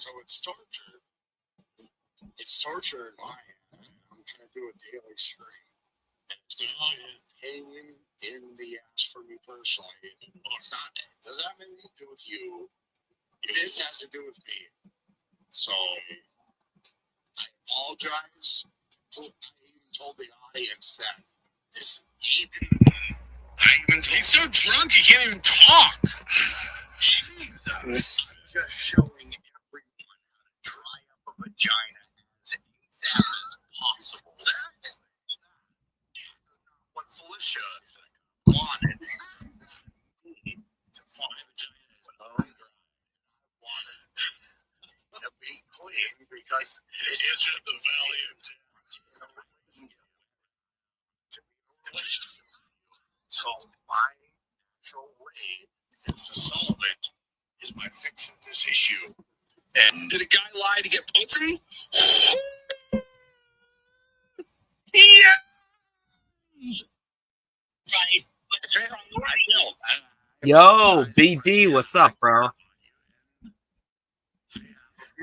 So it's torture. It's torture in my end. I'm trying to do a daily stream. And it's going to be a pain in the ass for me personally. Well, it's not. It doesn't have anything to do with you. This has to do with me. So I apologize. I even told the audience that this He's so drunk he can't even talk. Jesus. I'm just showing everyone how to dry up a vagina as ASAP as possible. What Felicia wanted. To find a vagina is bone dry. I wanted to be clean because this isn't the Valiant. So my natural way to solve it is by fixing this issue. And did a guy lie to get pussy? Yeah. Yo, BD, what's up, bro?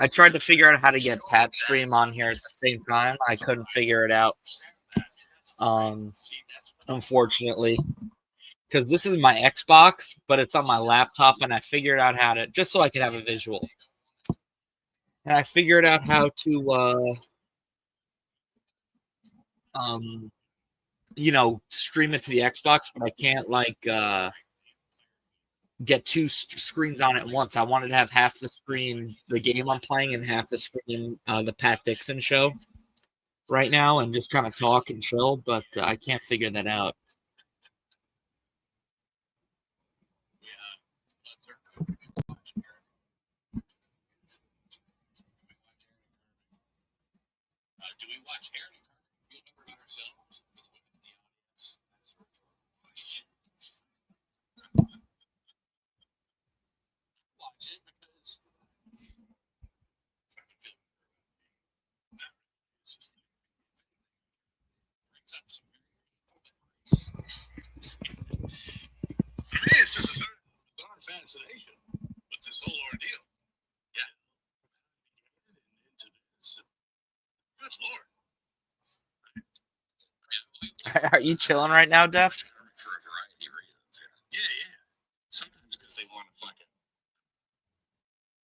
I tried to figure out how to get Pat Stream on here at the same time. I couldn't figure it out. Unfortunately, because this is my Xbox, but it's on my laptop, and I figured out how to, just so I could have a visual. And I figured out how to, stream it to the Xbox, but I can't get two screens on at once. I wanted to have half the screen the game I'm playing and half the screen the Pat Dixon show right now, and just kind of talk and chill, but I can't figure that out. Do we watch Aaron and Carter feel better about ourselves? For the women in the audience, that is a rhetorical question. Watch it because I can feel better. It's just brings up some very painful memories. For me, it's just a certain bizarre fascination with this whole ordeal. Yeah. Into this. Good Lord. Are you chilling right now, Def? For a variety of reasons. Yeah. Sometimes because they want to fucking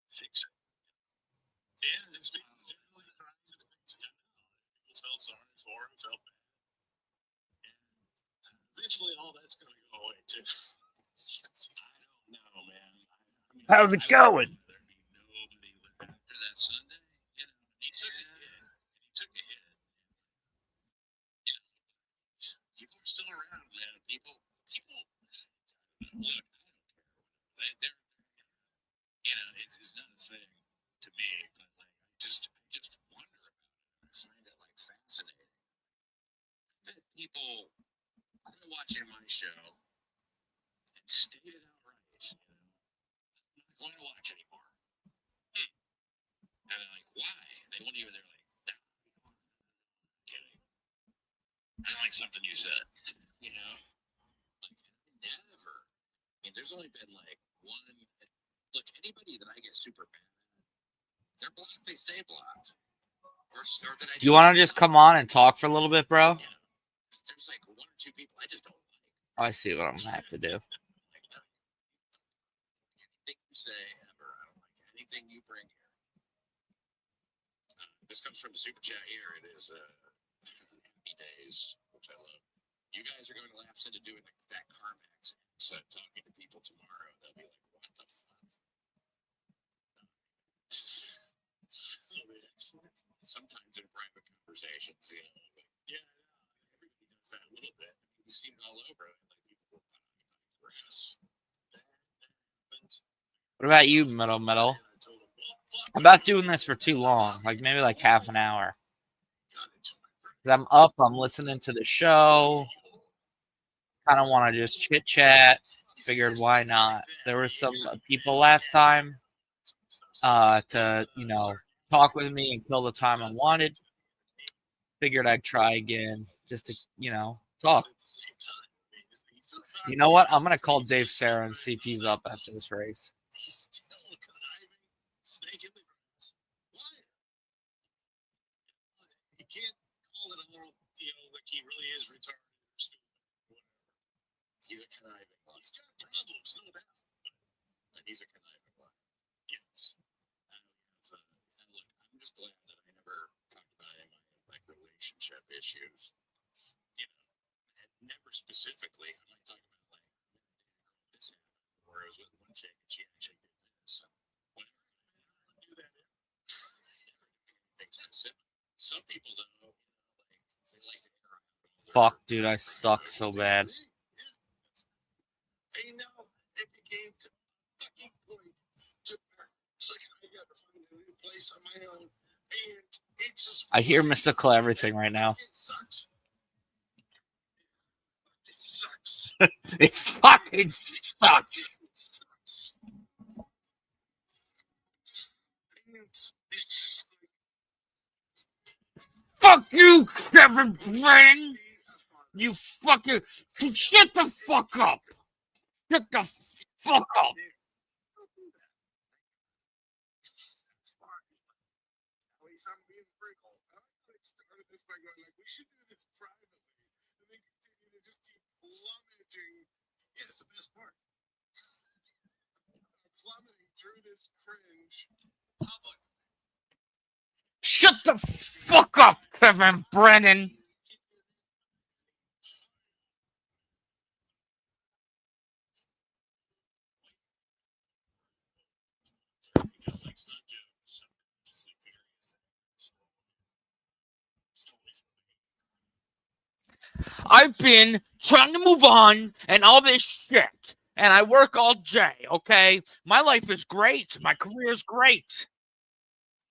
fix it. Yeah, it's generally trying to fix it. People felt sorry for him, felt bad. And eventually all that's going to go away too. I don't know, man. How's it going? There'd be nobody after that Sunday. You know, he took a hit. People are still around, man. People. Look, they're it's not a thing to me, but I just wonder about it. I find it fascinating. That people are watching my show and state it outright. I'm not going to watch anymore. And I'm like, why? They won't even. They're like, no, I'm kidding. I don't like something you said. Never. I mean, there's only been one. Look, anybody that I get super mad at, they're blocked. They stay blocked. Or that I Do you want to just come on and talk for a little bit, bro? Yeah. There's one or two people I just don't like. I see what I'm gonna have to do. Anything you say ever, I don't like anything you bring here. This comes from the super chat here. It is Happy Days, which I love. You guys are going to lapse into doing that CarMax set, talking to people tomorrow. They'll be like, what the fuck? Sometimes in private conversations, yeah, everybody does that a little bit. You see it all over. People grass. What about you, Metal? I'm not doing this for too long, maybe half an hour. I'm up, I'm listening to the show. Kind of want to just chit chat. Figured why not? There were some people last time to talk with me and kill the time I wanted. Figured I'd try again just to talk. You know what? I'm gonna call Dave Sarah and see if he's up after this race. issues. You know, and never specifically. I'm not talking about like this happened, or I was with one chick and she actually did this. So whenever I do that, things specific. Some people don't know, like they like to air out all their. Fuck, dude, I suck so bad. And you know, it became to a fucking point to where it's like I got to find a new place on my own, and it just. I hear mystical everything right now. It sucks. It sucks. It fucking sucks. It's just like, Fuck you, Kevin Brennan. You fucking shut the fuck up. Shut the fuck up. at least I'm being critical. I like started this by going like, we should do this privately, and then continue to just keep plummeting. Yeah, it's the best part. Plummeting through this cringe. Public. Shut the fuck up, Kevin Brennan. Just like stunt jokes, subconsciously furious. I've been trying to move on and all this shit. And I work all day, okay? My life is great. My career is great.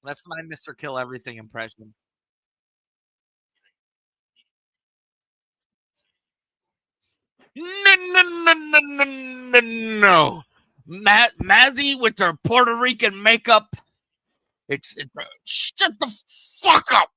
That's my Mr. Kill Everything impression. No. Mazzy with her Puerto Rican makeup. It's shut the fuck up.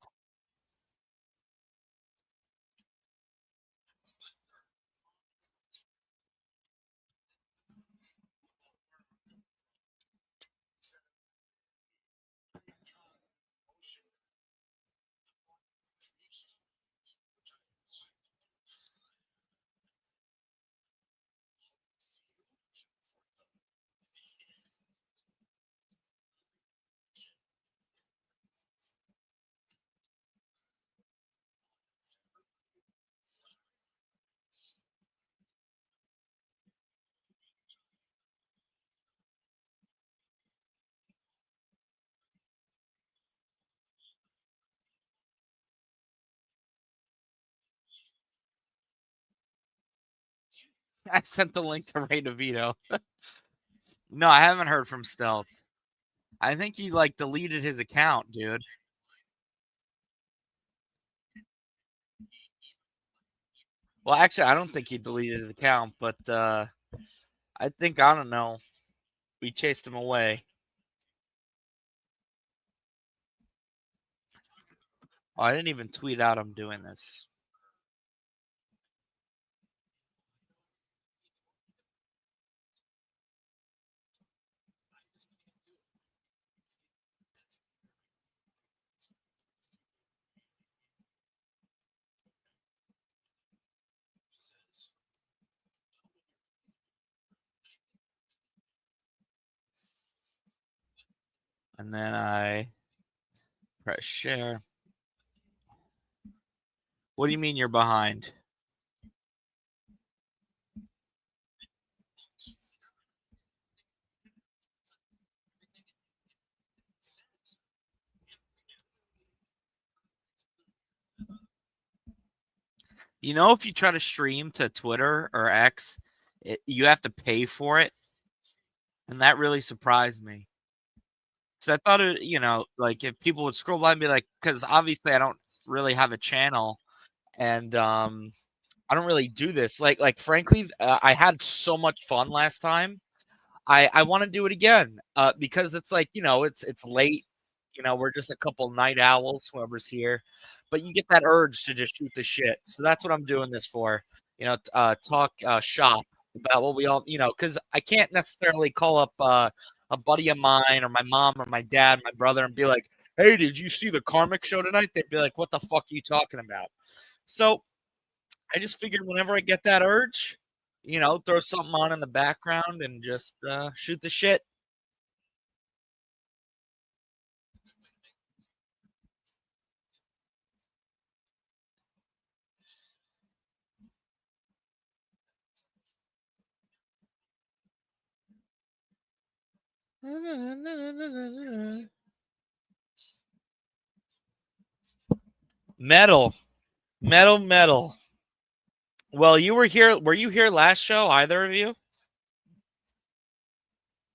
I sent the link to Ray DeVito. No, I haven't heard from Stealth. I think he like deleted his account, dude. Well, actually, I don't think he deleted his account, but I think I don't know. We chased him away. Oh, I didn't even tweet out I'm doing this. And then I press share. What do you mean you're behind? You know, if you try to stream to Twitter or X, you have to pay for it. And that really surprised me. So I thought, like if people would scroll by and be like, because obviously I don't really have a channel and I don't really do this. Like frankly, I had so much fun last time. I want to do it again because it's like, it's late. We're just a couple night owls, whoever's here. But you get that urge to just shoot the shit. So that's what I'm doing this for. Talk shop about what we all, because I can't necessarily call up a buddy of mine or my mom or my dad, my brother, and be like, hey, did you see the Karmic show tonight? They'd be like, what the fuck are you talking about? So I just figured whenever I get that urge, throw something on in the background and just shoot the shit. Metal, metal, metal. Well, you were here. Were you here last show? Either of you?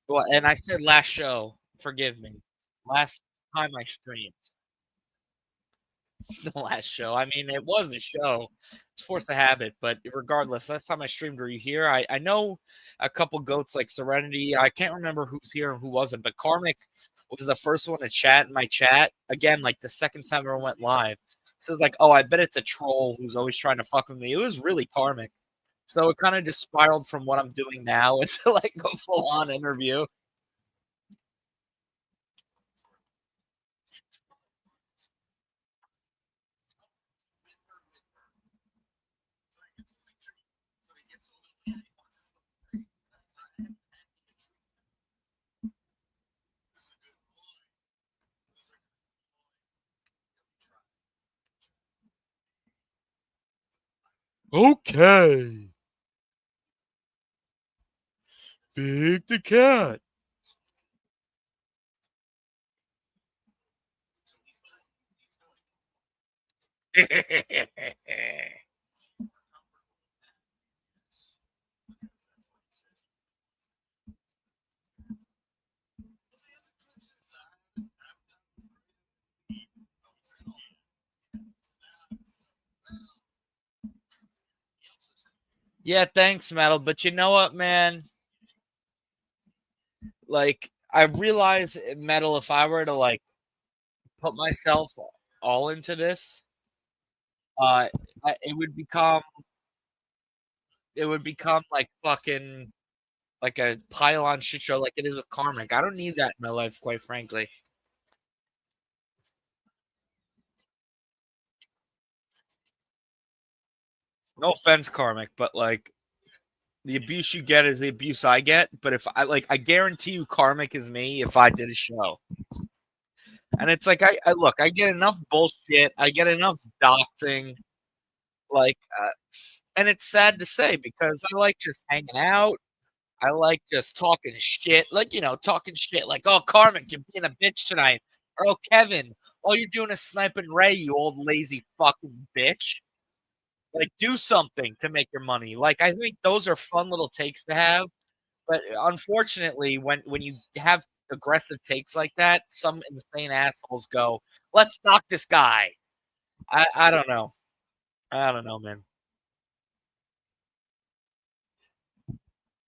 Well, and I said last show. Forgive me. Last time I streamed. The last show. I mean, it was a show. It's force of habit, but regardless, last time I streamed, were you here? I know a couple goats like Serenity. I can't remember who's here and who wasn't, but Karmic was the first one to chat in my chat. Again, like the second time I went live. So it's like, oh, I bet it's a troll who's always trying to fuck with me. It was really Karmic. So it kind of just spiraled from what I'm doing now into like a full on interview. Okay. Big the cat. Yeah, thanks, Metal. But you know what, man? Like, I realize, Metal, if I were to like put myself all into this, uh, it would become like fucking like a pile-on shit show, like it is with Karmic. I don't need that in my life, quite frankly. No offense, Karmic, but like the abuse you get is the abuse I get. But if I guarantee you, Karmic is me if I did a show. And it's like I look, I get enough bullshit, I get enough doxing, like, and it's sad to say because I like just hanging out. I like just talking shit, like talking shit, like, "Oh, Carmen, you're being a bitch tonight," or "Oh, Kevin, all you're doing is sniping Ray, you old lazy fucking bitch." Like, do something to make your money. Like, I think those are fun little takes to have. But unfortunately, when you have aggressive takes like that, some insane assholes go, "Let's knock this guy." I don't know. I don't know, man.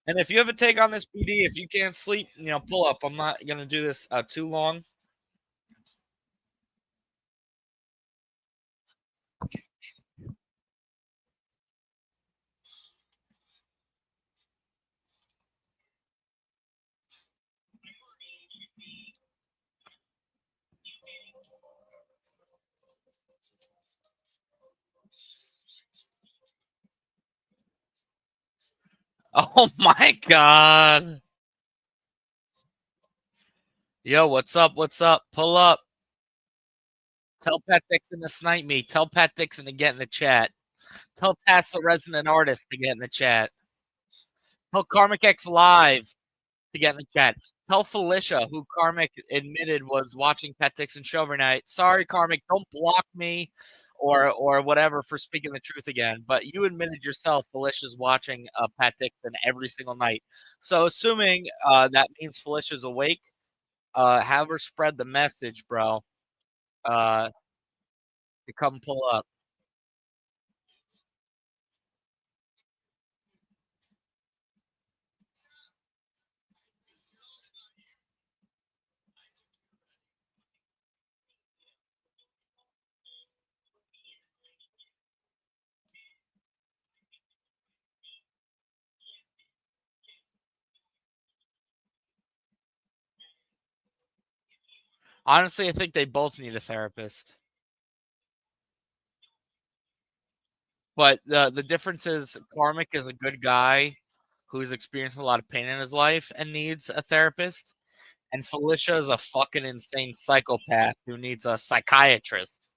And if you have a take on this, PD, if you can't sleep, pull up. I'm not gonna do this too long. Oh my god. Yo, what's up? What's up? Pull up. Tell Pat Dixon to snipe me. Tell Pat Dixon to get in the chat. Tell Tass the resident artist to get in the chat. Tell Karmic X Live to get in the chat. Tell Felicia, who Karmic admitted was watching Pat Dixon show every night. Sorry, Karmic, don't block me or whatever for speaking the truth again. But you admitted yourself Felicia's watching Pat Dixon every single night. So assuming that means Felicia's awake, have her spread the message, bro. Uh, to come pull up. Honestly, I think they both need a therapist. But the difference is Karmic is a good guy who's experienced a lot of pain in his life and needs a therapist. And Felicia is a fucking insane psychopath who needs a psychiatrist.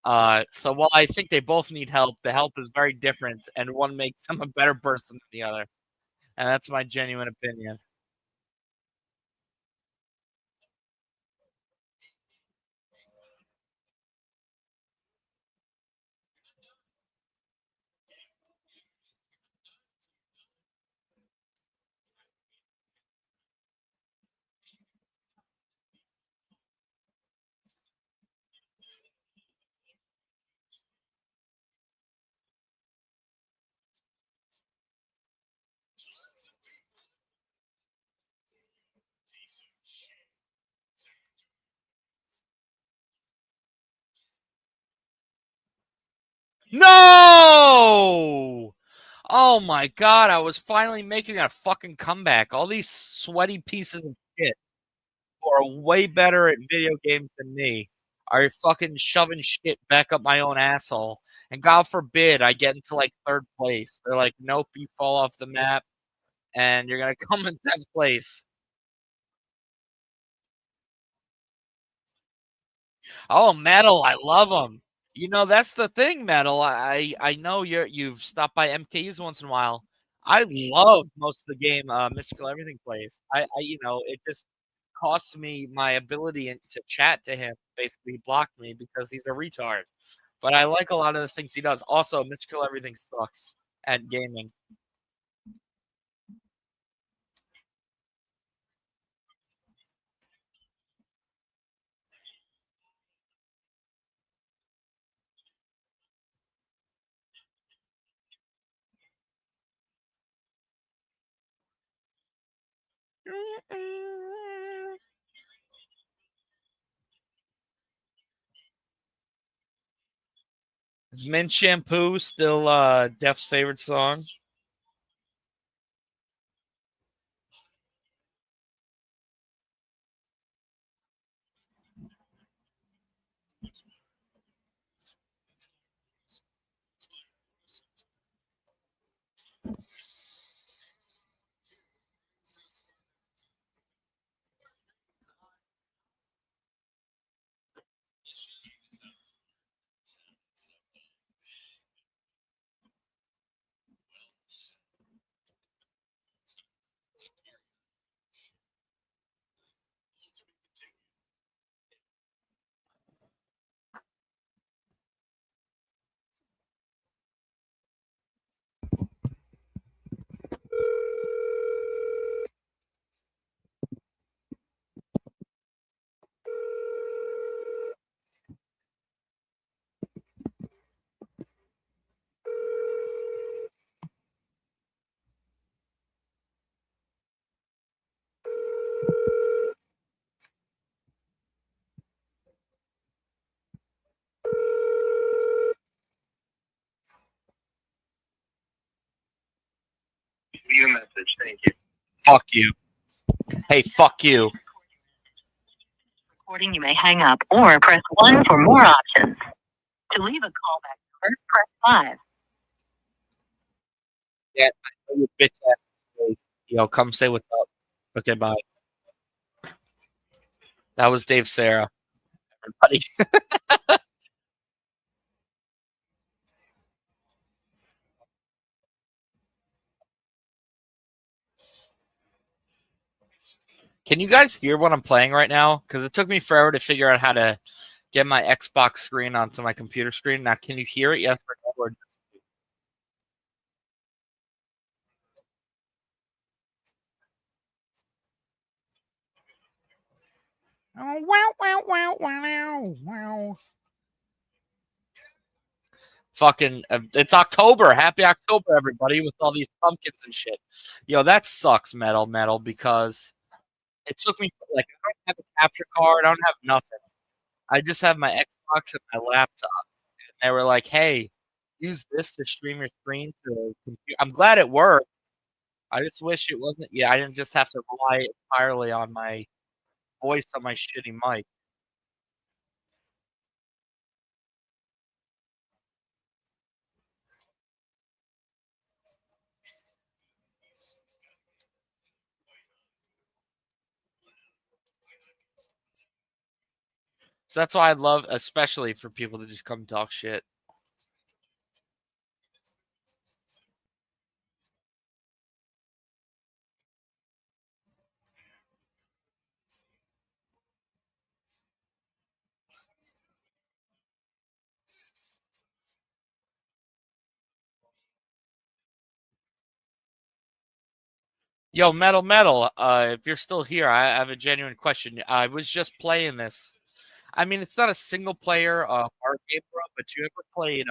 So while I think they both need help, the help is very different, and one makes them a better person than the other. And that's my genuine opinion. No! Oh my god, I was finally making a fucking comeback. All these sweaty pieces of shit who are way better at video games than me are fucking shoving shit back up my own asshole. And God forbid I get into like third place. They're like, nope, you fall off the map and you're gonna come in 10th place. Oh, Metal, I love them. You know, that's the thing, Metal. I know you've stopped by MKU's once in a while. I love most of the game Mystical Everything plays. It just costs me my ability to chat to him. Basically, he blocked me because he's a retard. But I like a lot of the things he does. Also, Mystical Everything sucks at gaming. Is Mint Shampoo still Def's favorite song? Leave a message. Thank you. Fuck you. Hey, fuck you. Recording, you may hang up or press 1 for more options. To leave a callback number, press 5. Yeah, I know you bitch ass. Yo, come say what's up. Okay, bye. That was Dave Sarah, everybody. Can you guys hear what I'm playing right now? Because it took me forever to figure out how to get my Xbox screen onto my computer screen. Now, can you hear it? Yes or no? Oh, wow, wow, wow, wow, wow. Fucking, it's October. Happy October, everybody, with all these pumpkins and shit. Yo, that sucks, metal, because it took me, like, I don't have a capture card. I don't have nothing. I just have my Xbox and my laptop. And they were like, hey, use this to stream your screen to the computer. I'm glad it worked. I just wish it wasn't, yeah, I didn't just have to rely entirely on my voice on my shitty mic. So that's why I love, especially for people to just come talk shit. Yo, metal. If you're still here, I have a genuine question. I was just playing this. I mean, it's not a single player hard game, bro, but you ever played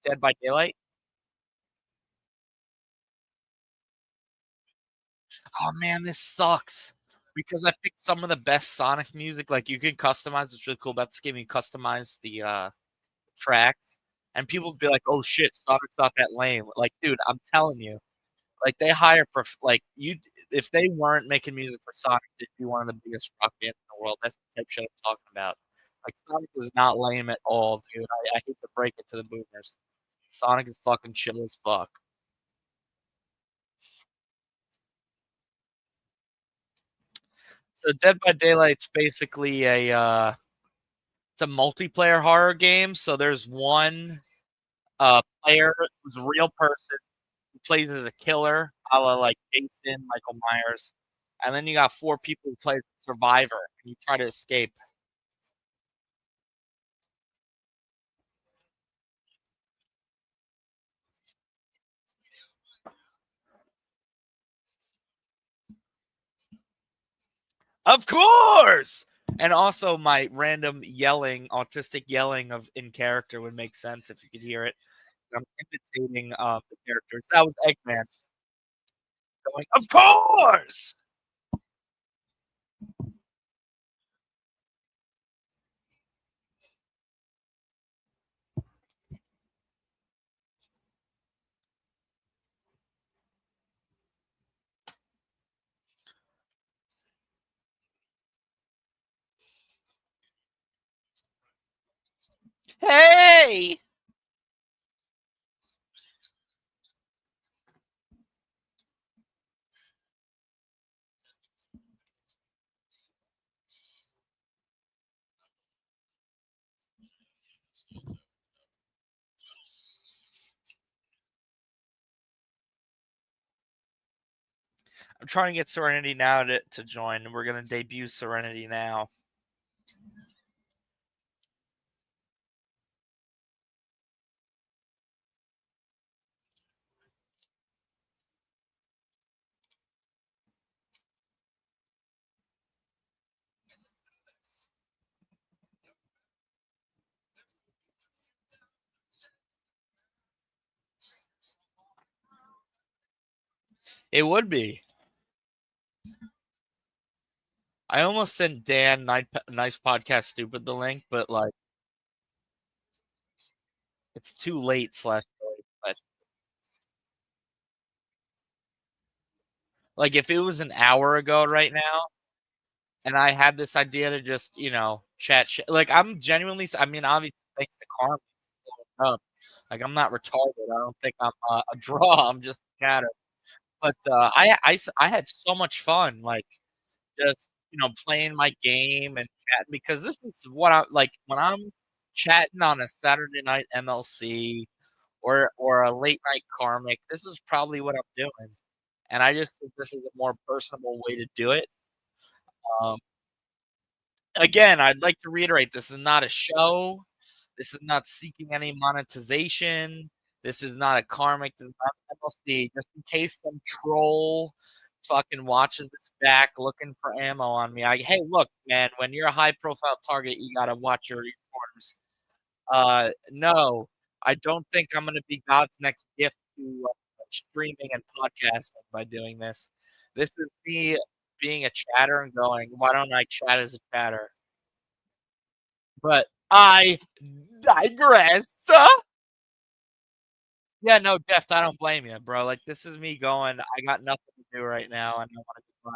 Dead by Daylight? Oh man, this sucks because I picked some of the best Sonic music. Like you can customize. What's really cool about this game, you customize the tracks. and people would be like, "Oh shit, Sonic's not that lame." Like, dude, I'm telling you, like they hire like you if they weren't making music for Sonic, they'd be one of the biggest rock bands in the world. That's the type of shit I'm talking about. Like Sonic is not lame at all, dude. I hate to break it to the boomers. Sonic is fucking chill as fuck. So Dead by Daylight's basically it's a multiplayer horror game. So there's one player who's a real person who plays as a killer, a la like Jason, Michael Myers, and then you got 4 people who play as a survivor, and you try to escape. Of course. And also, my random yelling, autistic yelling of in character would make sense if you could hear it. I'm imitating the characters. That was Eggman going, "Of course." Hey. I'm trying to get Serenity now to join. We're gonna debut Serenity now. It would be. I almost sent Dan Nice Podcast Stupid the link, but like it's too late. Slash, like if it was an hour ago right now, and I had this idea to just chat shit. Like I'm genuinely. I mean, obviously thanks to Carmen. Up. Like I'm not retarded. I don't think I'm a draw. I'm just a chatter. But I had so much fun. Like just playing my game and chatting because this is what I like when I'm chatting on a Saturday night MLC or a late night karmic. This is probably what I'm doing, and I just think this is a more personable way to do it. Um, again, I'd like to reiterate: this is not a show. This is not seeking any monetization. This is not a karmic. This is not MLC. Just in case some troll fucking watches this back looking for ammo on me. Hey, look, man, when you're a high profile target, you gotta watch your corners. No, I don't think I'm gonna be God's next gift to streaming and podcasting by doing this. This is me being a chatter and going, why don't I chat as a chatter? But I digress. Yeah, no, Deft, I don't blame you, bro. Like this is me going, I got nothing to do right now and I want to go live.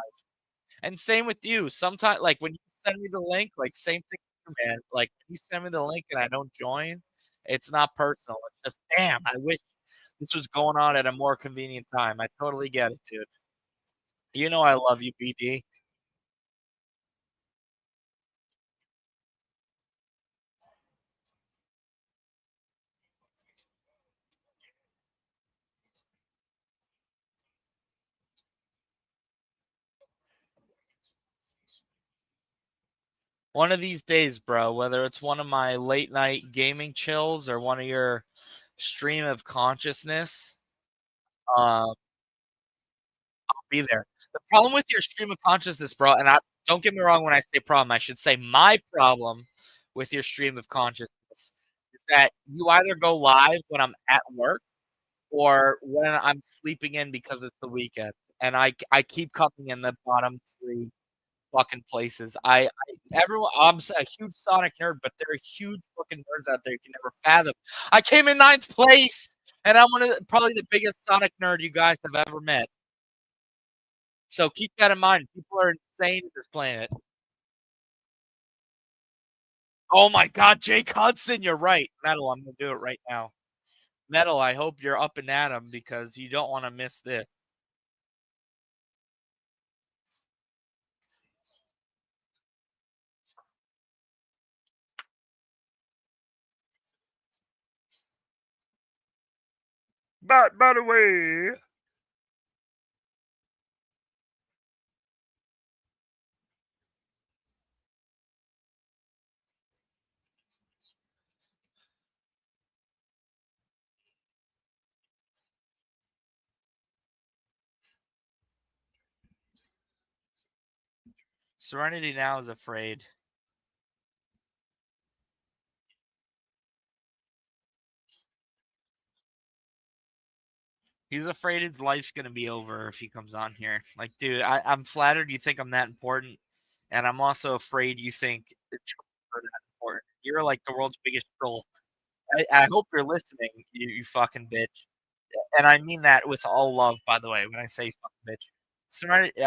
And same with you. Sometimes like when you send me the link, like same thing with you, man. Like when you send me the link and I don't join, it's not personal. It's just damn, I wish this was going on at a more convenient time. I totally get it, dude. You know I love you, BD. One of these days, bro, whether it's one of my late night gaming chills or one of your stream of consciousness, um, be there. The problem with your stream of consciousness, bro, and I don't get me wrong when I say problem, I should say my problem with your stream of consciousness is that you either go live when I'm at work or when I'm sleeping in because it's the weekend. And I keep coming in the bottom 3 fucking places. Everyone, I'm a huge Sonic nerd, but they're huge fucking nerds out there you can never fathom. I came in 9th place, and I'm probably the biggest Sonic nerd you guys have ever met. So keep that in mind. People are insane at this planet. Oh my God, Jake Hudson, you're right. Metal, I'm gonna do it right now. Metal, I hope you're up and at 'em because you don't want to miss this. But by the way, Serenity now is afraid. He's afraid his life's gonna be over if he comes on here. Like, dude, I'm flattered you think I'm that important, and I'm also afraid you think the trolls are that important. You're like the world's biggest troll. I hope you're listening, you fucking bitch. And I mean that with all love, by the way, when I say fucking bitch. Serenity,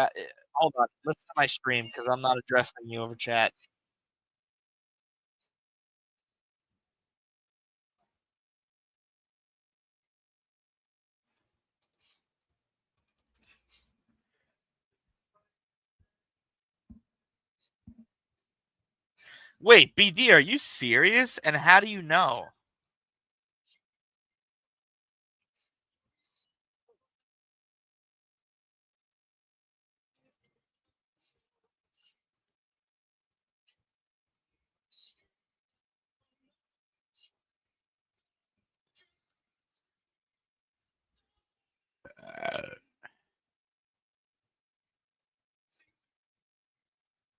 hold on, listen to my stream because I'm not addressing you over chat. Wait, BD, are you serious? And how do you know?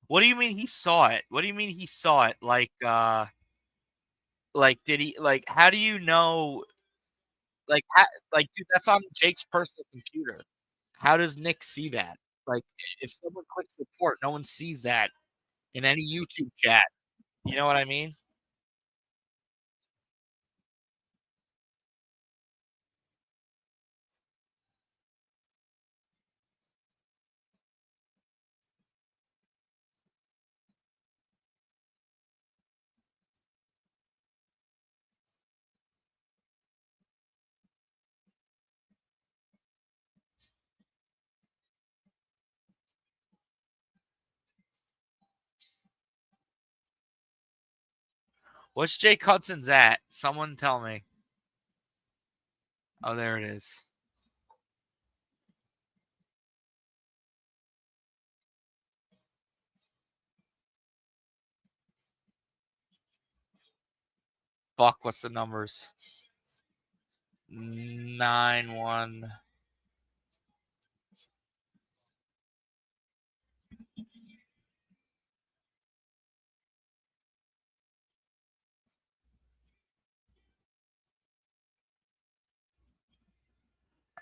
What do you mean he saw it? What do you mean he saw it? Like did he like how do you know like dude, that's on Jake's personal computer. How does Nick see that? Like if someone clicks report, no one sees that in any YouTube chat. You know what I mean? What's Jake Hudson's at? Someone tell me. Oh, there it is. Fuck, what's the numbers? 9-1.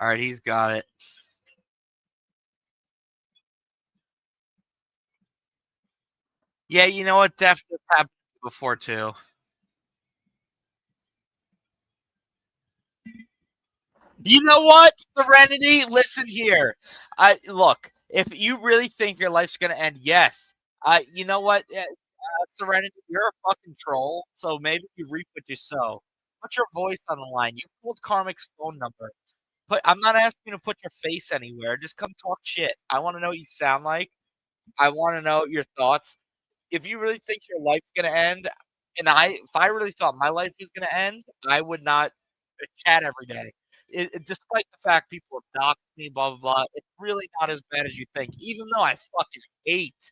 All right, he's got it. Yeah, you know what? Definitely happened before too. You know what, Serenity? Listen here. I look. If you really think your life's gonna end, yes. You know what, Serenity? You're a fucking troll. So maybe you reap what you sow. Put your voice on the line. You pulled Karmic's phone number. I'm not asking you to put your face anywhere. Just come talk shit. I want to know what you sound like. I want to know your thoughts. If you really think your life's gonna end, and if I really thought my life was gonna end, I would not chat every day. Despite the fact people have doxed me, blah blah blah, it's really not as bad as you think. Even though I fucking hate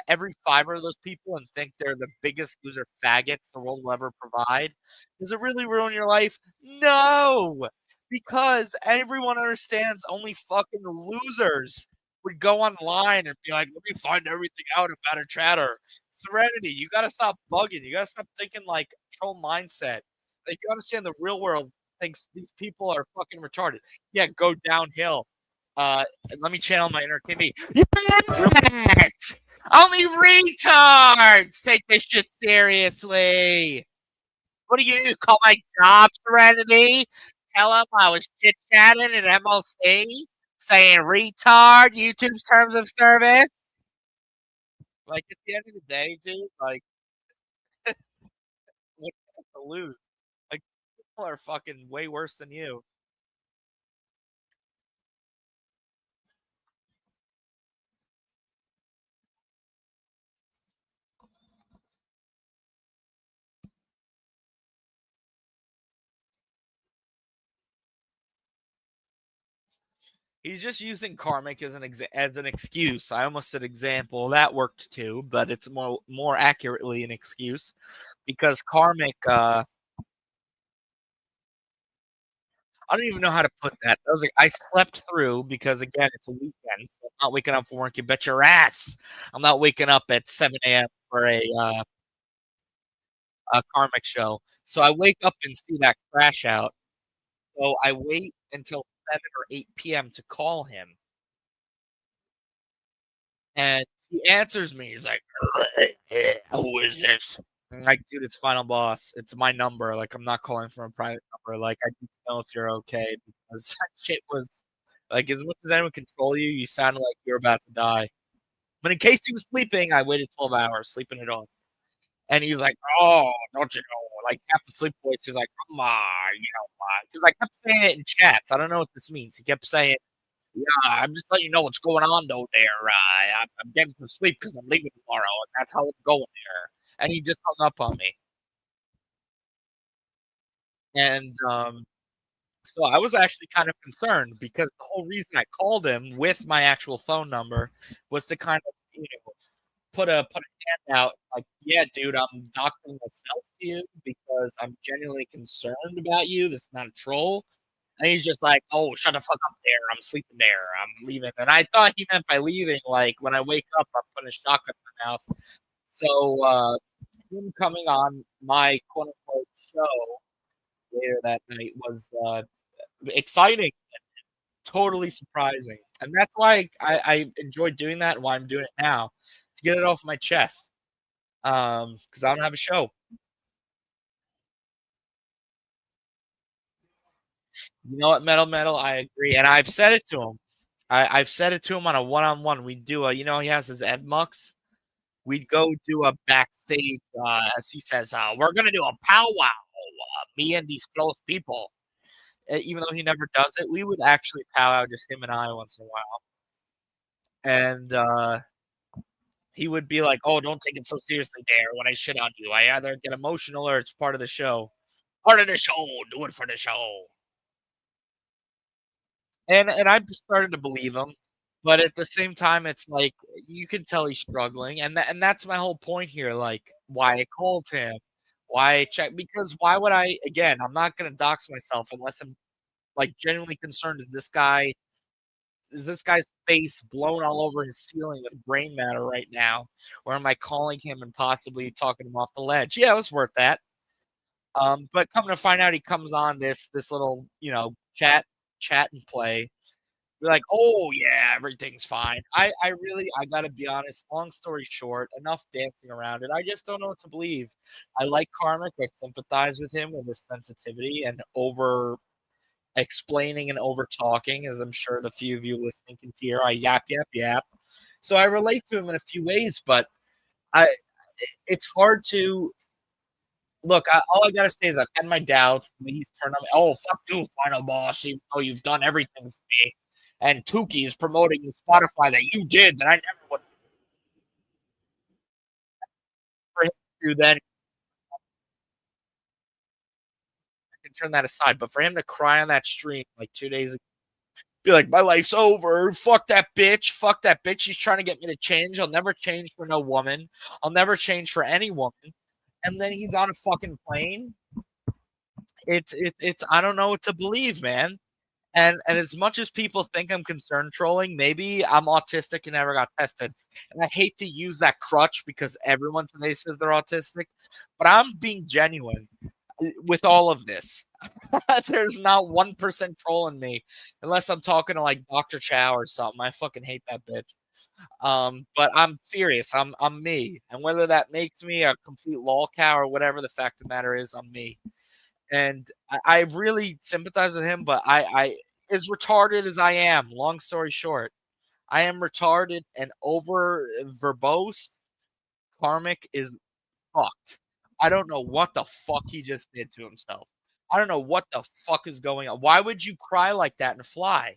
every fiber of those people and think they're the biggest loser faggots the world will ever provide. Does it really ruin your life? No, because everyone understands only fucking losers would go online and be like, "Let me find everything out about a chatter." Serenity, you gotta stop bugging. You gotta stop thinking like troll mindset. Like you understand the real world thinks these people are fucking retarded. Yeah, go downhill. Let me channel my inner Kimmy. Only retards take this shit seriously. What do you do? Call my job serenity? Tell them I was chit chatting at MLC saying retard, YouTube's terms of service? Like, at the end of the day, dude, like, what do you have to lose? Like, people are fucking way worse than you. He's just using karmic as an excuse. I almost said example. That worked too, but it's more accurately an excuse because karmic. I don't even know how to put that. I was like, I slept through because again, it's a weekend. So I'm not waking up for work. You bet your ass. I'm not waking up at 7 a.m. for a karmic show. So I wake up and see that crash out. So I wait until 7 or 8 p.m. to call him. And he answers me. He's like, who is this? I'm like, dude, it's Final Boss. It's my number. Like, I'm not calling from a private number. Like, I need to know if you're okay because that shit was like, as much as anyone control you, you sounded like you're about to die. But in case he was sleeping, I waited 12 hours, sleeping it off. And he's like, oh, don't you know? Like, half the sleep voice is like, come on, because I kept saying it in chats. I don't know what this means. He kept saying, yeah, I'm just letting you know what's going on though there. I'm getting some sleep because I'm leaving tomorrow, and that's how it's going there. And he just hung up on me. And so I was actually kind of concerned because the whole reason I called him with my actual phone number was to kind of, put a hand out like, yeah, dude, I'm doxing myself to you because I'm genuinely concerned about you. This is not a troll. And he's just like, "Oh, shut the fuck up there. I'm sleeping there. I'm leaving." And I thought he meant by leaving, like when I wake up, I'm putting a shotgun in my mouth. So him coming on my quote unquote show later that night was exciting, totally surprising, and that's why I enjoyed doing that and why I'm doing it now to get it off my chest. Because I don't have a show. You know what, Metal? I agree, and I've said it to him. I've said it to him on a one-on-one. We do a, he has his Ed Mux. We'd go do a backstage, as he says, we're gonna do a powwow, me and these close people. Even though he never does it, we would actually powwow just him and I once in a while. And he would be like, "Oh, don't take it so seriously, there. When I shit on you, I either get emotional or it's part of the show. Part of the show. Do it for the show." And I started to believe him, but at the same time, it's like you can tell he's struggling, and that's my whole point here. Like why I called him, why I checked, because why would I? Again, I'm not going to dox myself unless I'm like genuinely concerned. Is this guy's face blown all over his ceiling with brain matter right now, or am I calling him and possibly talking him off the ledge? Yeah, it was worth that. But coming to find out, he comes on this little chat and play. You're like, oh yeah, everything's fine. I really I gotta be honest. Long story short, enough dancing around it. I just don't know what to believe. I like Karmic. I sympathize with him with his sensitivity and over explaining and over talking, as I'm sure the few of you listening can hear. I yap yap yap. So I relate to him in a few ways, but I it's hard to look. All I gotta say is I've had my doubts. He's turned on me. Oh fuck you, Final Boss! Even though you've done everything for me, and Tukey is promoting the Spotify that you did that I never would for him to do that. I can turn that aside, but for him to cry on that stream like 2 days ago, be like, my life's over. Fuck that bitch. Fuck that bitch. She's trying to get me to change. I'll never change for no woman. I'll never change for any woman. And then he's on a fucking plane. It's I don't know what to believe, man. And as much as people think I'm concerned trolling, maybe I'm autistic and never got tested. And I hate to use that crutch because everyone today says they're autistic, but I'm being genuine with all of this. There's not 1% troll in me unless I'm talking to like Dr. Chow or something. I fucking hate that bitch. But I'm serious. I'm me, and whether that makes me a complete lol cow or whatever, the fact of the matter is, I'm me. And I really sympathize with him. But I, as retarded as I am, long story short, I am retarded and over verbose. Karmic is fucked. I don't know what the fuck he just did to himself. I don't know what the fuck is going on. Why would you cry like that and fly?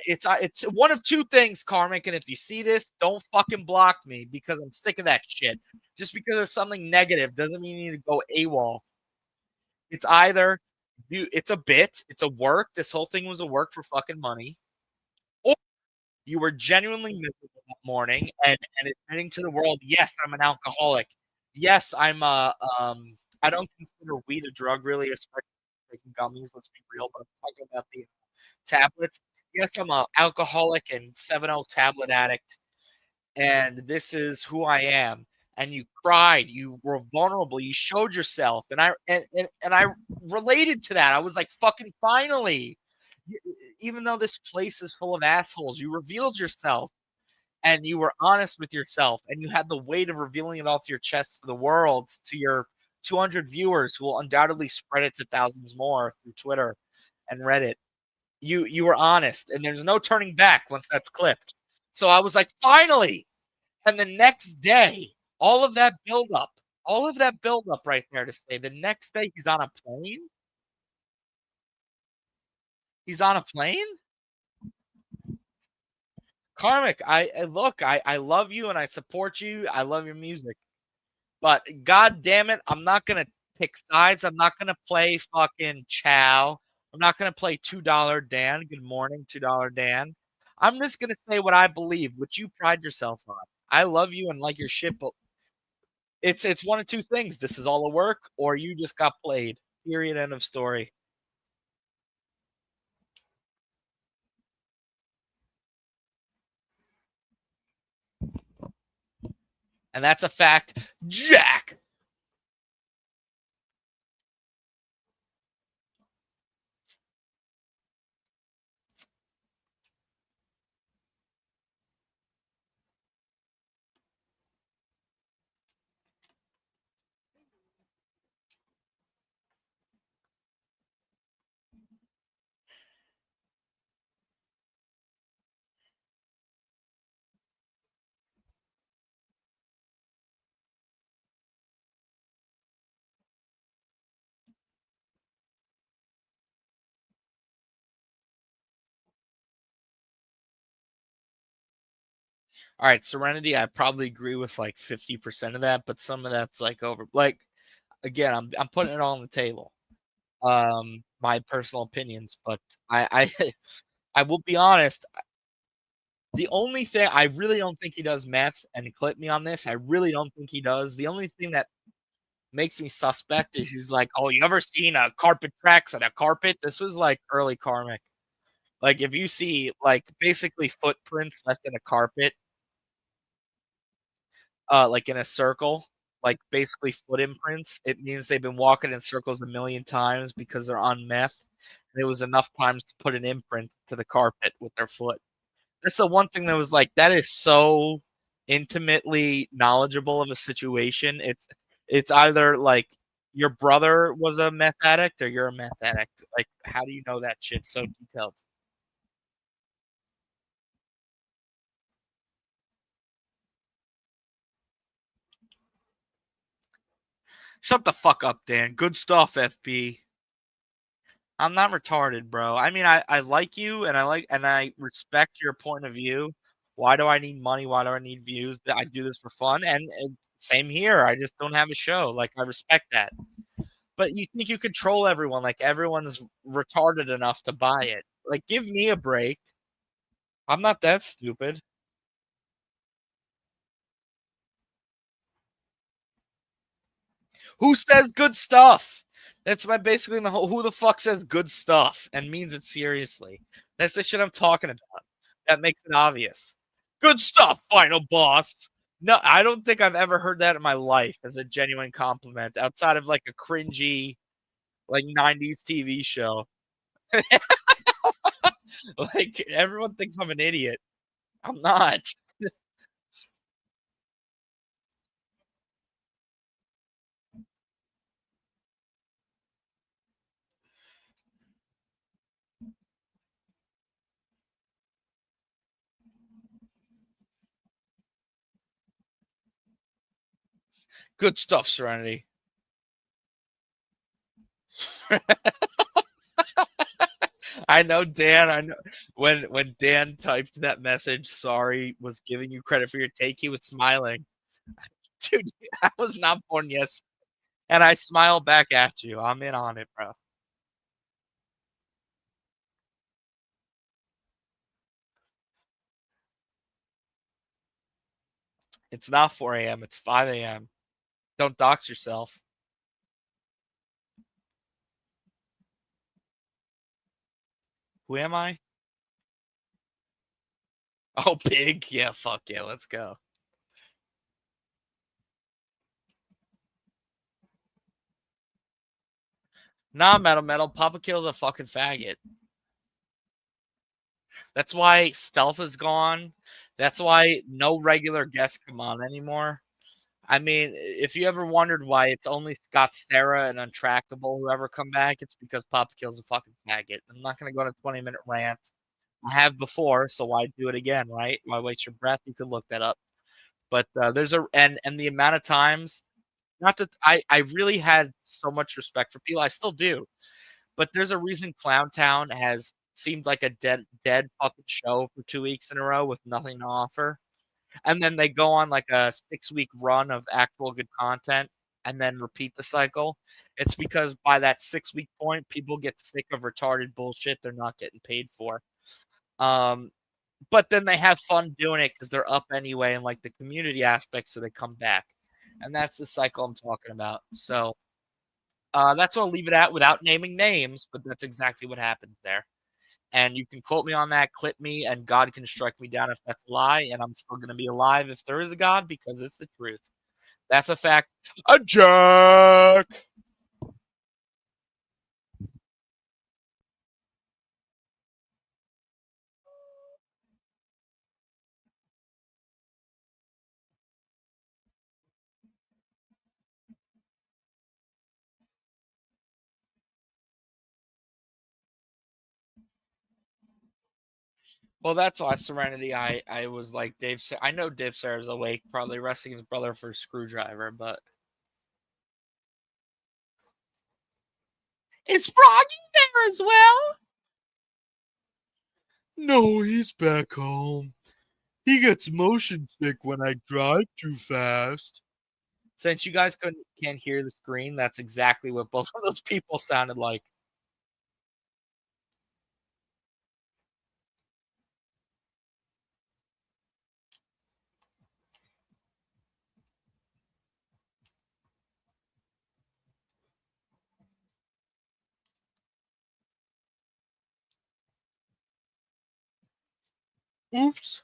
It's one of two things, Karmic. And if you see this, don't fucking block me because I'm sick of that shit. Just because there's something negative doesn't mean you need to go AWOL. It's either it's a bit, it's a work. This whole thing was a work for fucking money, or you were genuinely miserable that morning and admitting to the world, yes, I'm an alcoholic. Yes, I don't consider weed a drug really, especially taking gummies. Let's be real, but I'm talking about the tablets. Yes, I'm a alcoholic and 7-0 tablet addict, and this is who I am. And you cried, you were vulnerable, you showed yourself, and I related to that. I was like, fucking finally, even though this place is full of assholes, you revealed yourself, and you were honest with yourself, and you had the weight of revealing it off your chest to the world, to your 200 viewers who will undoubtedly spread it to thousands more through Twitter and Reddit. You were honest, and there's no turning back once that's clipped. So I was like, finally. And the next day, all of that build up right there to say the next day he's on a plane. He's on a plane. Karmic, I love you and I support you. I love your music. But god damn it, I'm not gonna pick sides. I'm not gonna play fucking Chow. I'm not gonna play $2 Dan. Good morning, $2 Dan. I'm just gonna say what I believe, which you pride yourself on. I love you and like your shit, but it's one of two things. This is all a work, or you just got played. Period. End of story. And that's a fact. Jack. All right, Serenity, I probably agree with like 50% of that, but some of that's like over like again, I'm putting it all on the table. My personal opinions, but I I will be honest, the only thing I really don't think he does meth, and clip me on this, I really don't think he does. The only thing that makes me suspect is he's like, "Oh, you ever seen a carpet tracks on a carpet?" This was like early Karmic. Like if you see like basically footprints left in a carpet, like in a circle, like basically foot imprints, it means they've been walking in circles a million times because they're on meth. And it was enough times to put an imprint to the carpet with their foot. That's the one thing that was like, that is so intimately knowledgeable of a situation. It's either like your brother was a meth addict or you're a meth addict. Like, how do you know that shit so detailed? Shut the fuck up, Dan. Good stuff, FB. I'm not retarded, bro. I mean, I like you and I respect your point of view. Why do I need money? Why do I need views? I do this for fun, and same here. I just don't have a show. Like I respect that. But you think you control everyone? Like everyone's retarded enough to buy it? Like give me a break. I'm not that stupid. Who says good stuff? That's my basically my whole, who the fuck says good stuff and means it seriously. That's the shit I'm talking about. That makes it obvious. Good stuff, final boss. No, I don't think I've ever heard that in my life as a genuine compliment outside of like a cringy like 90s TV show. Like everyone thinks I'm an idiot. I'm not. Good stuff, Serenity. I know Dan. I know when Dan typed that message, sorry, was giving you credit for your take. He was smiling, dude. I was not born yesterday, and I smile back at you. I'm in on it, bro. It's not 4 a.m. It's 5 a.m. Don't dox yourself. Who am I? Oh, big. Yeah, fuck yeah. Let's go. Nah, metal. Papa Kill's a fucking faggot. That's why Stealth is gone. That's why no regular guests come on anymore. I mean, if you ever wondered why it's only Scott, Sarah, and Untrackable who ever come back, it's because Papa Kill's a fucking faggot. I'm not going to go on a 20-minute rant. I have before, so why do it again, right? Why waste your breath? You could look that up. But there's a and the amount of times, not that I really had so much respect for people, I still do. But there's a reason Clown Town has seemed like a dead fucking show for 2 weeks in a row with nothing to offer. And then they go on like a 6-week run of actual good content and then repeat the cycle. It's because by that 6-week point, people get sick of retarded bullshit they're not getting paid for. Um, but then they have fun doing it because they're up anyway and like the community aspect, so they come back. And that's the cycle I'm talking about. So that's what I'll leave it at without naming names, but that's exactly what happened there. And you can quote me on that, clip me, and God can strike me down if that's a lie, and I'm still going to be alive if there is a God because it's the truth. That's a fact. A jerk. Well, that's why Serenity. I was like Dave. I know Dave Sarah's awake, probably arresting his brother for a screwdriver, but is Froggy there as well? No, he's back home. He gets motion sick when I drive too fast. Since you guys can't hear the screen, that's exactly what both of those people sounded like. Oops.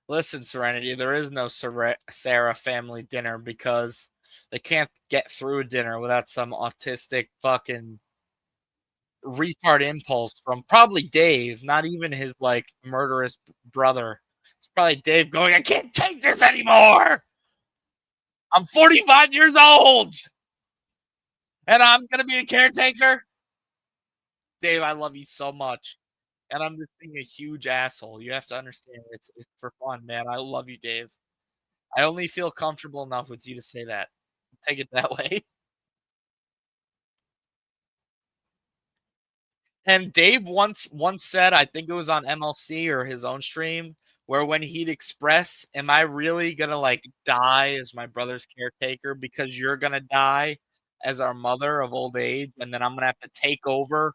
Listen, Serenity, there is no Sarah family dinner because they can't get through a dinner without some autistic fucking retard impulse from probably Dave, not even his like murderous brother. It's probably Dave going, I can't take this anymore. I'm 45 years old and I'm going to be a caretaker. Dave, I love you so much. And I'm just being a huge asshole. You have to understand it's for fun, man. I love you, Dave. I only feel comfortable enough with you to say that. Take it that way. And Dave once said, I think it was on MLC or his own stream, where when he'd express, "Am I really gonna like die as my brother's caretaker because you're gonna die as our mother of old age, and then I'm gonna have to take over,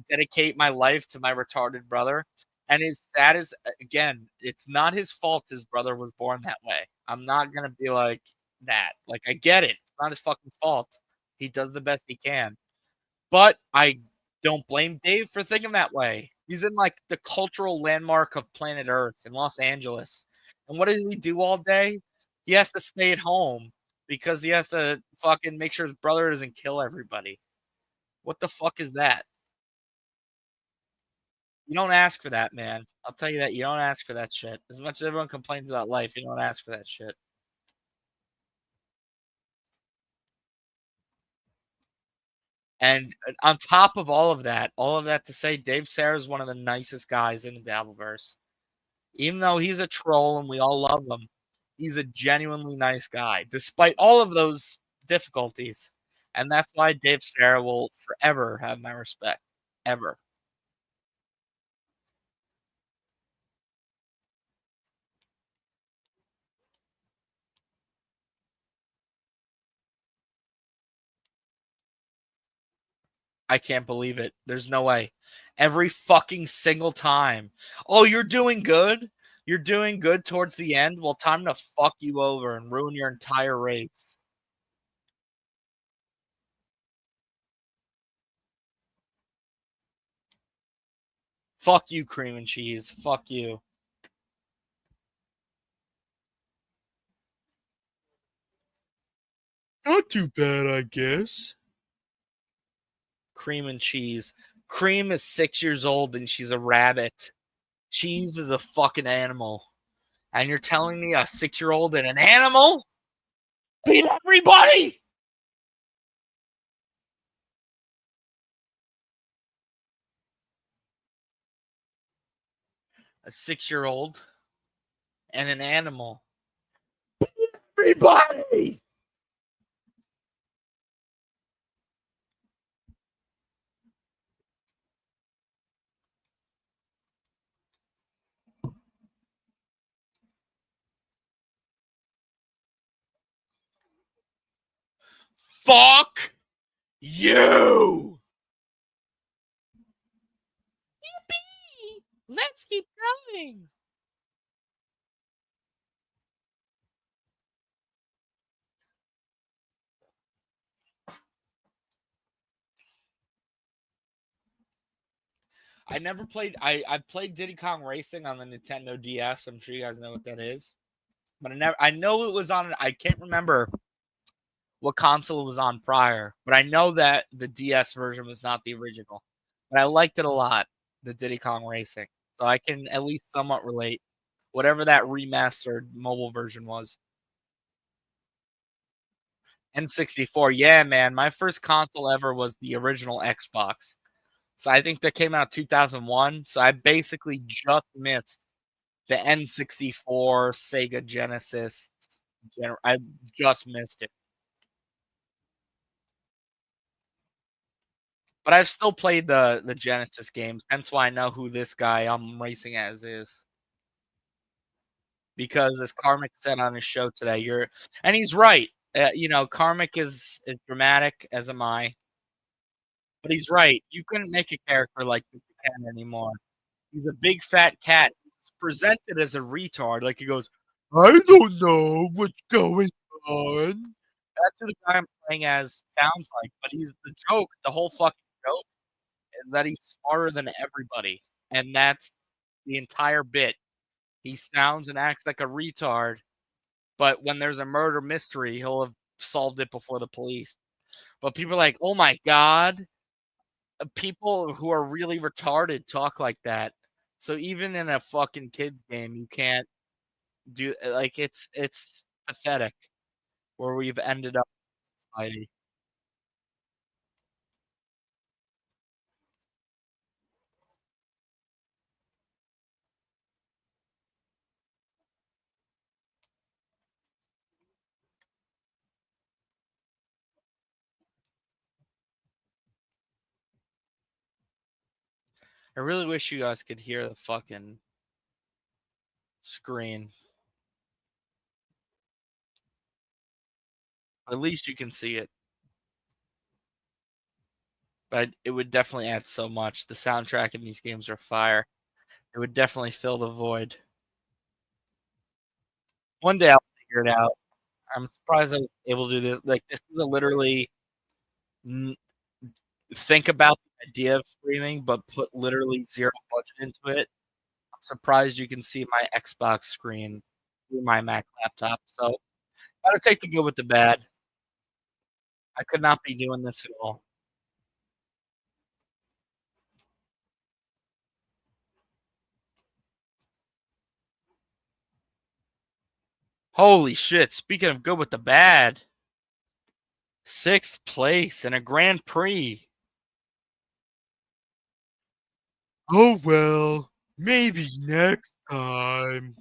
dedicate my life to my retarded brother?" And his that is again, it's not his fault his brother was born that way. I'm not gonna be like that. Like I get it. It's not his fucking fault. He does the best he can. But I don't blame Dave for thinking that way. He's in like the cultural landmark of planet Earth in Los Angeles. And what does he do all day? He has to stay at home because he has to fucking make sure his brother doesn't kill everybody. What the fuck is that? You don't ask for that, man. I'll tell you that. You don't ask for that shit. As much as everyone complains about life, you don't ask for that shit. And on top of all of that to say Dave Serra is one of the nicest guys in the Dabbleverse. Even though he's a troll and we all love him, he's a genuinely nice guy, despite all of those difficulties. And that's why Dave Serra will forever have my respect. Ever. I can't believe it. There's no way. Every fucking single time. Oh, you're doing good? You're doing good towards the end? Well, time to fuck you over and ruin your entire race. Fuck you, cream and cheese. Fuck you. Not too bad, I guess. Cream and cheese. Cream is 6 years old and she's a rabbit. Cheese is a fucking animal. And you're telling me a 6-year-old and an animal beat everybody? A 6-year-old and an animal. Everybody! Fuck you! Yippee! Let's keep going. I never played. I played Diddy Kong Racing on the Nintendo DS. I'm sure you guys know what that is, but I know it was on. I can't remember what console it was on prior, but I know that the DS version was not the original. But I liked it a lot, the Diddy Kong Racing, so I can at least somewhat relate. Whatever that remastered mobile version was. N64, yeah, man. My first console ever was the original Xbox. So I think that came out 2001. So I basically just missed the N64, Sega Genesis. I just missed it. But I've still played the Genesis games. Hence why I know who this guy I'm racing as is. Because as Karmic said on his show today, and he's right. Karmic is dramatic, as am I. But he's right. You couldn't make a character like this again anymore. He's a big fat cat. He's presented as a retard. Like he goes, I don't know what's going on. That's who the guy I'm playing as sounds like. But he's the joke. The whole fucking joke is that he's smarter than everybody. And that's the entire bit. He sounds and acts like a retard. But when there's a murder mystery, he'll have solved it before the police. But people are like, oh my God. People who are really retarded talk like that. So even in a fucking kids game, you can't do like it's pathetic where we've ended up in society. I really wish you guys could hear the fucking screen. At least you can see it. But it would definitely add so much. The soundtrack in these games are fire. It would definitely fill the void. One day I'll figure it out. I'm surprised I was able to do this. Like this is a literally think about the idea of streaming, but put literally zero budget into it. I'm surprised you can see my Xbox screen through my Mac laptop. So gotta take the good with the bad. I could not be doing this at all. Holy shit. Speaking of good with the bad, 6th place in a Grand Prix. Oh well, maybe next time.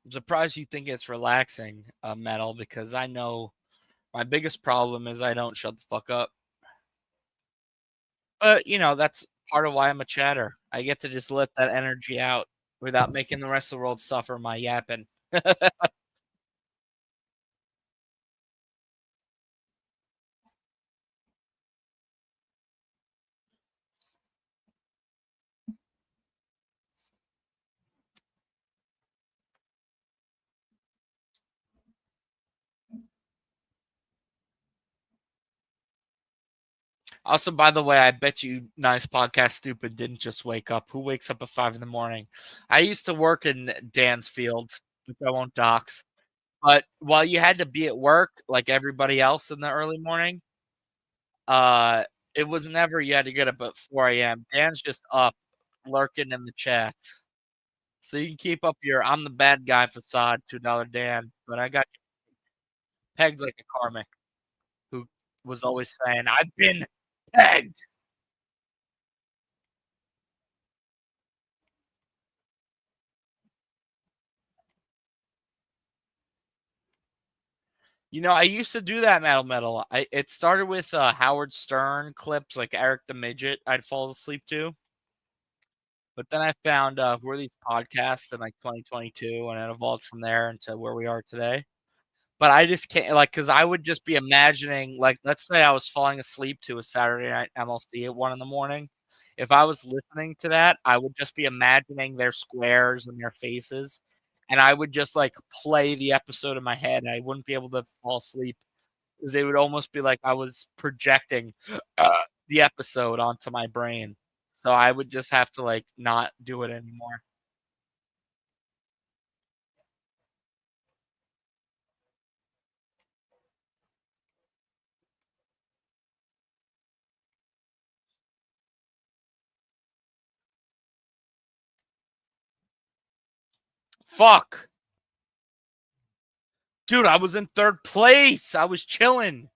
I'm surprised you think it's relaxing, metal, because I know my biggest problem is I don't shut the fuck up. But that's part of why I'm a chatter. I get to just let that energy out without making the rest of the world suffer my yapping. Also, by the way, I bet you Nice Podcast Stupid didn't just wake up. Who wakes up at 5 in the morning? I used to work in Dan's field, which I won't dox. But while you had to be at work like everybody else in the early morning, uh, it was never you had to get up at 4 a.m. Dan's just up lurking in the chats. So you can keep up your I'm the bad guy facade, $2 Dan, but I got you pegged like a karmic who was always saying, I've been pegged. I used to do that metal. It started with Howard Stern clips like Eric the Midget I'd fall asleep to. But then I found who are these podcasts in like 2022 and it evolved from there into where we are today. But I just can't because I would just be imagining like let's say I was falling asleep to a Saturday night MLC at 1 in the morning. If I was listening to that, I would just be imagining their squares and their faces, and I would just like play the episode in my head. I wouldn't be able to fall asleep because it would almost be like I was projecting the episode onto my brain. So I would just have to like not do it anymore. Fuck. Dude, I was in third place. I was chilling.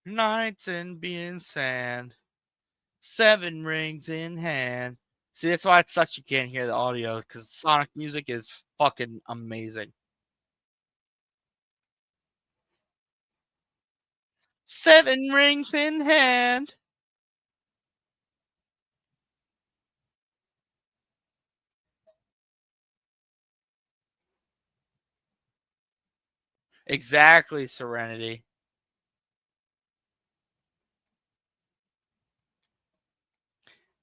Nights and being sand. 7 rings in hand. See, that's why it sucks you can't hear the audio because Sonic music is fucking amazing. 7 rings in hand. Exactly, Serenity.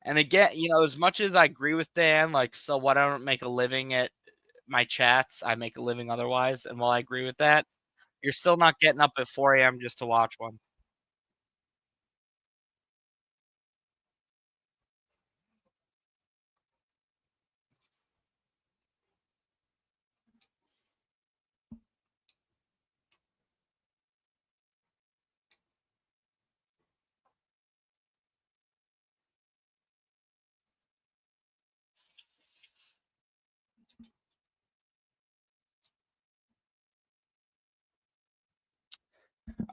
And again, as much as I agree with Dan, like, so what I don't make a living at my chats, I make a living otherwise. And while I agree with that, you're still not getting up at 4 a.m. just to watch one.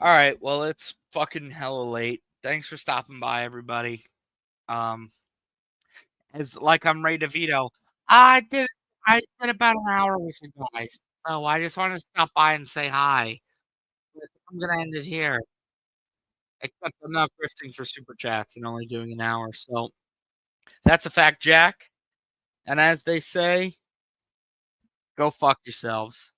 All right, well, it's fucking hella late. Thanks for stopping by, everybody. Um, It's like I'm Ray DeVito. I did I did about an hour with you guys, so I just wanted to stop by and say hi. But I'm gonna end it here, except I'm not grifting for super chats and only doing an hour, so that's a fact, Jack. And as they say, go fuck yourselves.